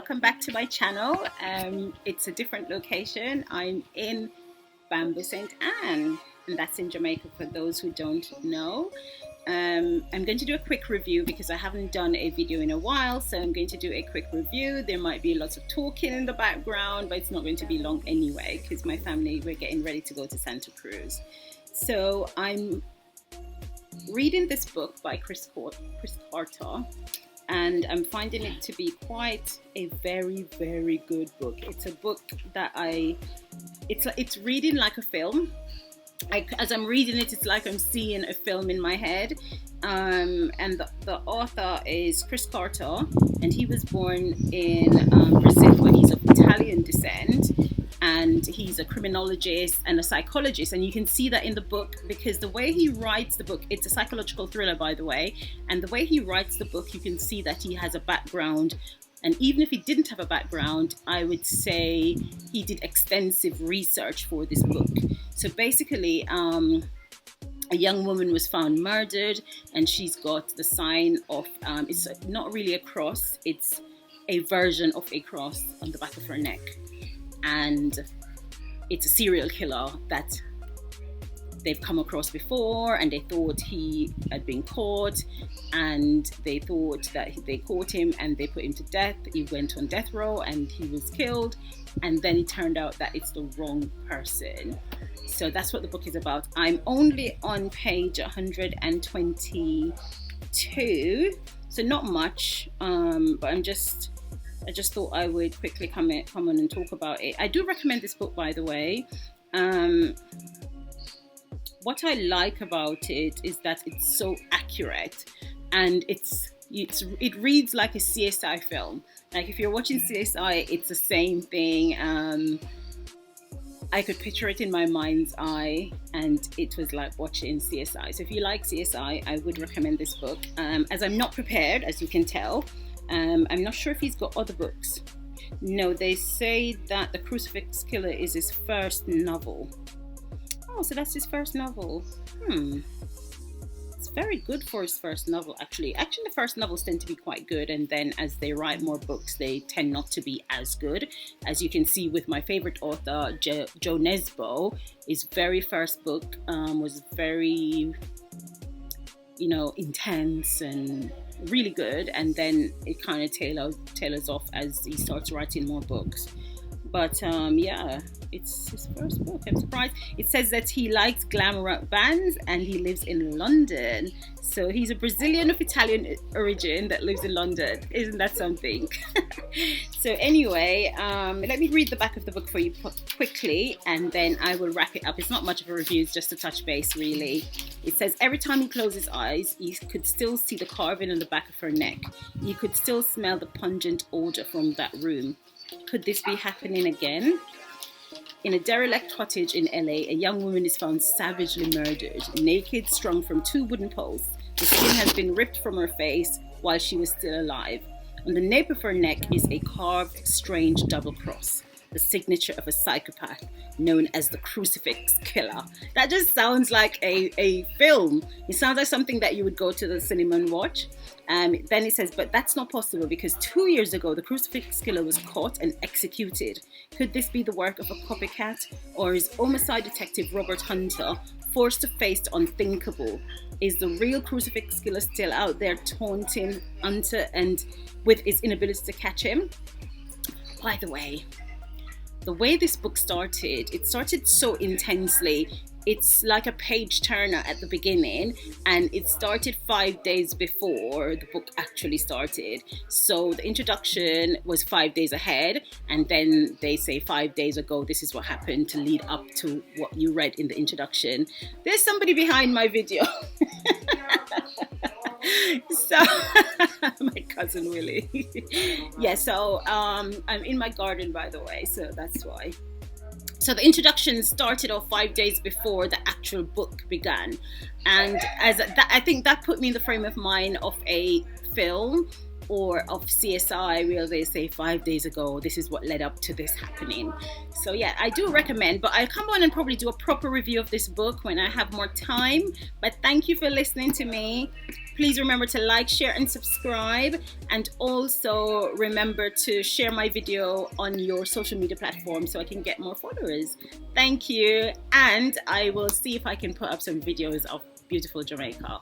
welcome back to my channel. It's a different location. I'm in Bamboo St. Anne, and that's in Jamaica for those who don't know. I'm going to do a quick review because I haven't done a video in a while, so I'm going to do a quick review. There might be lots of talking in the background, but it's not going to be long anyway because my family, we're getting ready to go to Santa Cruz. So I'm reading this book by Chris Carter, and I'm finding it to be quite a very, very good book. It's a book that it's reading like a film. As I'm reading it, it's like I'm seeing a film in my head. And the author is Chris Carter, and he was born in Brazil, but he's of Italian descent. And he's a criminologist and a psychologist, and you can see that in the book because the way he writes the book, it's a psychological thriller, by the way, and the way he writes the book, you can see that he has a background. And even if he didn't have a background, I would say he did extensive research for this book. So basically, a young woman was found murdered, and she's got the sign of, it's not really a cross, it's a version of a cross on the back of her neck. And it's a serial killer that they've come across before, and they thought he had been caught, and they thought that they caught him and they put him to death. He went on death row and he was killed, and then it turned out that it's the wrong person. So that's what the book is about. I'm only on page 122, so not much, but I just thought I would quickly come on and talk about it. I do recommend this book, by the way. What I like about it is that it's so accurate, and it reads like a CSI film. Like if you're watching CSI, it's the same thing. I could picture it in my mind's eye, and it was like watching CSI. So if you like CSI, I would recommend this book. As I'm not prepared, as you can tell, I'm not sure if he's got other books. No, they say that The Crucifix Killer is his first novel. Oh, so that's his first novel. It's very good for his first novel, actually. Actually, the first novels tend to be quite good, and then as they write more books, they tend not to be as good. As you can see with my favorite author, Joe Nesbo, his very first book was very, intense and really good, and then it kind of tailors off as he starts writing more books. But yeah, it's his first book. I'm surprised. It says that he likes glam rock bands and he lives in London. So he's a Brazilian of Italian origin that lives in London. Isn't that something? So anyway, let me read the back of the book for you quickly, and then I will wrap it up. It's not much of a review, it's just a touch base, really. It says, every time he closed his eyes, he could still see the carving on the back of her neck. He could still smell the pungent odor from that room. Could this be happening again? In a derelict cottage in LA, a young woman is found savagely murdered, naked, strung from 2 wooden posts. The skin has been ripped from her face while she was still alive. On the nape of her neck is a carved, strange double cross, the signature of a psychopath known as the Crucifix Killer. That just sounds like a film. It sounds like something that you would go to the cinema and watch. Then it says, but that's not possible because 2 years ago, the Crucifix Killer was caught and executed. Could this be the work of a copycat, or is homicide detective Robert Hunter forced to face the unthinkable? Is the real Crucifix Killer still out there taunting Hunter and with his inability to catch him? By the way this book started, it started so intensely. It's like a page turner at the beginning, and it started 5 days before the book actually started. So the introduction was 5 days ahead, and then they say 5 days ago, this is what happened to lead up to what you read in the introduction. There's somebody behind my video. So my cousin Willie. Yeah, so I'm in my garden, by the way, so that's why. So the introduction started off 5 days before the actual book began, and I think that put me in the frame of mind of a film. or of CSI where they say 5 days ago this is what led up to this happening. So yeah, I do recommend, but I'll come on and probably do a proper review of this book when I have more time. But thank you for listening to me. Please remember to like, share and subscribe, and also remember to share my video on your social media platform so I can get more followers. Thank you, and I will see if I can put up some videos of beautiful Jamaica.